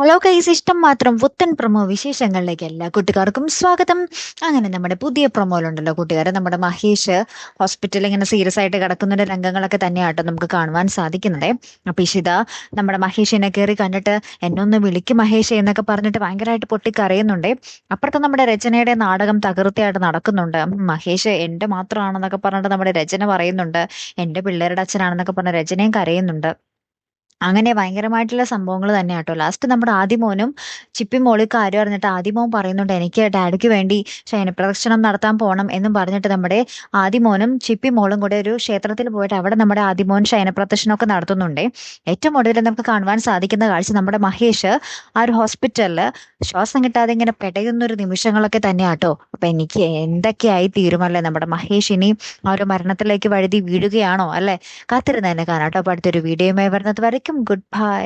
Hello കൈസ്, ഇഷ്ടം മാത്രം പുത്തൻ പ്രൊമോ വിശേഷങ്ങളിലേക്ക് എല്ലാ കൂട്ടുകാർക്കും സ്വാഗതം. അങ്ങനെ നമ്മുടെ പുതിയ പ്രൊമോയിലുണ്ടല്ലോ കൂട്ടുകാരെ, നമ്മുടെ മഹേഷ് ഹോസ്പിറ്റലിൽ ഇങ്ങനെ സീരിയസ് ആയിട്ട് കിടക്കുന്ന രംഗങ്ങളൊക്കെ തന്നെയാട്ടോ നമുക്ക് കാണുവാൻ സാധിക്കുന്നത്. അപ്പൊ ഇഷിത നമ്മുടെ മഹേഷിനെ കയറി കണ്ടിട്ട് എന്നെ ഒന്ന് വിളിക്കും മഹേഷ് എന്നൊക്കെ പറഞ്ഞിട്ട് ഭയങ്കരമായിട്ട് പൊട്ടിക്കരയുന്നുണ്ട്. അപ്പുറത്ത് നമ്മുടെ രചനയുടെ നാടകം തകൃതിയായിട്ട് നടക്കുന്നുണ്ട്. മഹേഷ് എന്റെ മാത്രമാണെന്നൊക്കെ പറഞ്ഞിട്ട് നമ്മുടെ രചന പറയുന്നുണ്ട്. എന്റെ പിള്ളേരുടെ അച്ഛനാണെന്നൊക്കെ പറഞ്ഞ രചനയും കരയുന്നുണ്ട്. അങ്ങനെ ഭയങ്കരമായിട്ടുള്ള സംഭവങ്ങൾ തന്നെ കേട്ടോ. ലാസ്റ്റ് നമ്മുടെ ആദിമോനും ചിപ്പി മോളി കാര്യം അറിഞ്ഞിട്ട് ആദിമോൻ പറയുന്നുണ്ട്, എനിക്ക് ഡാഡിക്ക് വേണ്ടി ശയനപ്രദക്ഷിണം നടത്താൻ പോകണം എന്നും പറഞ്ഞിട്ട് നമ്മുടെ ആദിമോനും ചിപ്പി മോളും കൂടെ ഒരു ക്ഷേത്രത്തിൽ പോയിട്ട് അവിടെ നമ്മുടെ ആദിമോൻ ശയനപ്രദക്ഷിണമൊക്കെ നടത്തുന്നുണ്ട്. ഏറ്റവും ഒടുവിൽ നമുക്ക് കാണുവാൻ സാധിക്കുന്ന കാഴ്ച നമ്മുടെ മഹേഷ് ആ ഒരു ഹോസ്പിറ്റലിൽ ശ്വാസം കിട്ടാതെ ഇങ്ങനെ പെടയുന്ന ഒരു നിമിഷങ്ങളൊക്കെ തന്നെയാട്ടോ. അപ്പൊ എനിക്ക് എന്തൊക്കെയായി തീരുമല്ലേ നമ്മുടെ മഹേഷ് ഇനി ആ ഒരു മരണത്തിലേക്ക് വഴുതി വീഴുകയാണോ അല്ലെ? കാത്തിരുന്ന് തന്നെ കാണാട്ടോ. അപ്പൊ അടുത്തൊരു വീഡിയോയുമായി വരുന്നത് വരയ്ക്കും ഗുഡ് ബൈ.